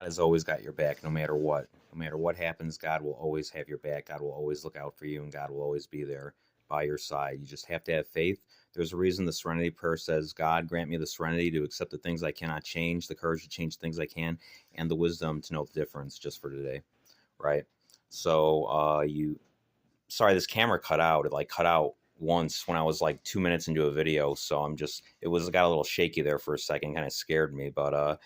has always got your back no matter what. No matter what happens, God will always have your back. God will always look out for you, and God will always be there by your side. You just have to have faith. There's a reason the Serenity Prayer says, God, grant me the serenity to accept the things I cannot change, the courage to change things I can, and the wisdom to know the difference just for today, right? So, sorry, this camera cut out. It like cut out once when I was like 2 minutes into a video. So it got a little shaky there for a second, kind of scared me. But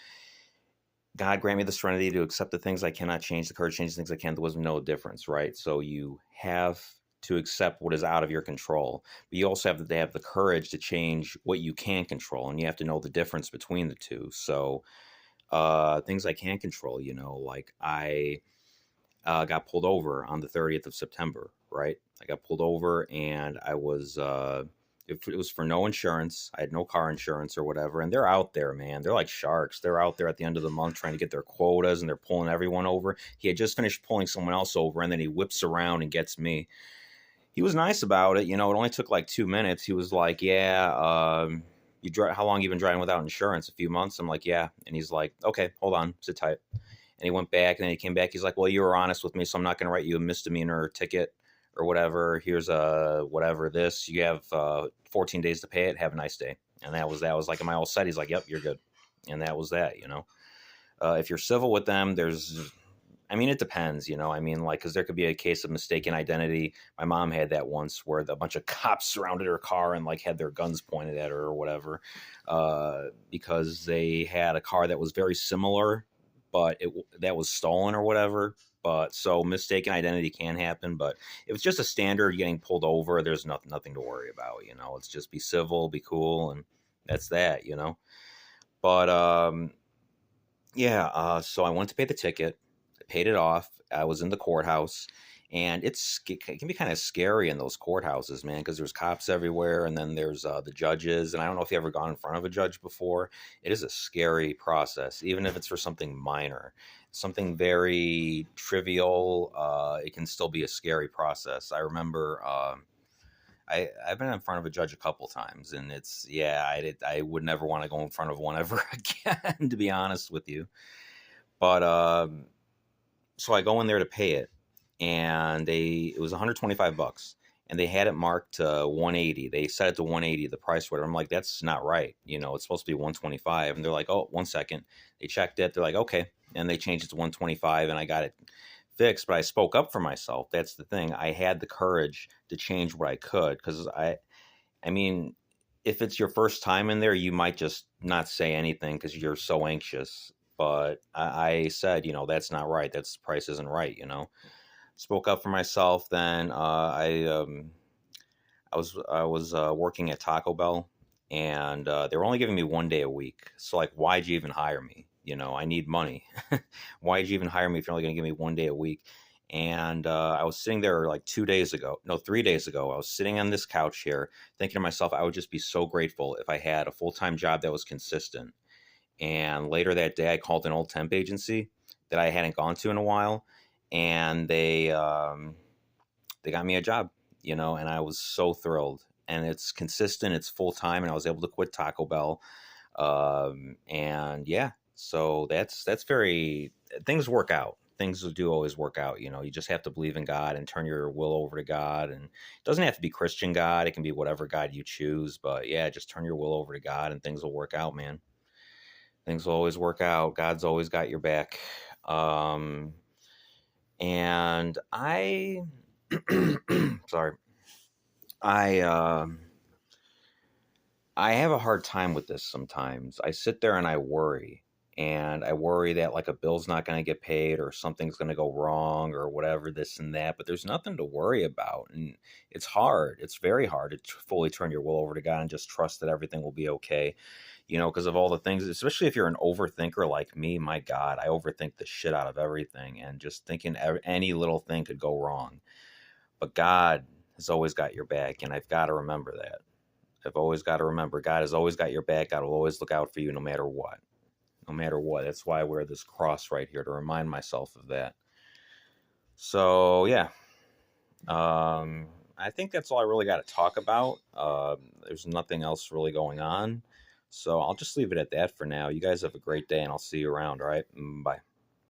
God grant me the serenity to accept the things I cannot change, the courage to change the things I can, the wisdom to know the difference, right? So you have to accept what is out of your control, but you also have to have the courage to change what you can control, and you have to know the difference between the two. So things I can control, like I got pulled over on the 30th of September, right? I got pulled over and it was for no insurance. I had no car insurance or whatever. And they're out there, man. They're like sharks. They're out there at the end of the month trying to get their quotas and they're pulling everyone over. He had just finished pulling someone else over and then he whips around and gets me. He was nice about it. It only took like 2 minutes. He was like, yeah, how long you been driving without insurance? A few months? I'm like, yeah. And he's like, okay, hold on, sit tight. And he went back and then he came back. He's like, well, you were honest with me, so I'm not going to write you a misdemeanor ticket or whatever. Here's whatever this. You have 14 days to pay it. Have a nice day. And that was like, am I all set? He's like, yep, you're good. And that was that, If you're civil with them, it depends, because there could be a case of mistaken identity. My mom had that once where a bunch of cops surrounded her car and like had their guns pointed at her or whatever, because they had a car that was very similar, but that was stolen or whatever. But so mistaken identity can happen, but if it's just a standard getting pulled over, there's nothing to worry about, It's just be civil, be cool, and that's that, But so I went to pay the ticket, I paid it off. I was in the courthouse, and it can be kind of scary in those courthouses, man, because there's cops everywhere, and then there's the judges. And I don't know if you ever gone in front of a judge before. It is a scary process, even if it's for something minor, something very trivial. It can still be a scary process. I remember. I've been in front of a judge a couple times, and I would never want to go in front of one ever again, to be honest with you. But so I go in there to pay it, and it was $125, and they had it marked to 180. They set it to 180, the price whatever. I'm like, that's not right. It's supposed to be 125. And they're like, oh, 1 second. They checked it. They're like, okay, and they changed it to 125, and I got it fixed. But I spoke up for myself. That's the thing. I had the courage to change what I could, because I mean, if it's your first time in there, you might just not say anything because you're so anxious. But I said, that's not right. That's price isn't right. Spoke up for myself. Then I was working at Taco Bell, and they were only giving me 1 day a week. So like, why'd you even hire me? I need money. Why'd you even hire me if you're only going to give me 1 day a week? And I was sitting there like 2 days ago, no, 3 days ago. I was sitting on this couch here thinking to myself, I would just be so grateful if I had a full-time job that was consistent. And later that day, I called an old temp agency that I hadn't gone to in a while, and they got me a job, and I was so thrilled. And it's consistent, it's full time, and I was able to quit Taco Bell. And yeah, so that's very things work out. Things do always work out. You just have to believe in God and turn your will over to God. And it doesn't have to be Christian God; it can be whatever God you choose. But yeah, just turn your will over to God, and things will work out, man. Things will always work out. God's always got your back. And I, sorry, I, I have a hard time with this sometimes. I sit there and I worry. And I worry that like a bill's not going to get paid or something's going to go wrong or whatever, this and that. But there's nothing to worry about. And it's hard. It's very hard to fully turn your will over to God and just trust that everything will be okay, because of all the things, especially if you're an overthinker like me. My God, I overthink the shit out of everything, and just thinking any little thing could go wrong. But God has always got your back, and I've got to remember that. I've always got to remember God has always got your back. God will always look out for you no matter what. No matter what. That's why I wear this cross right here, to remind myself of that. So, yeah. I think that's all I really got to talk about. There's nothing else really going on. So I'll just leave it at that for now. You guys have a great day, and I'll see you around, all right? Bye.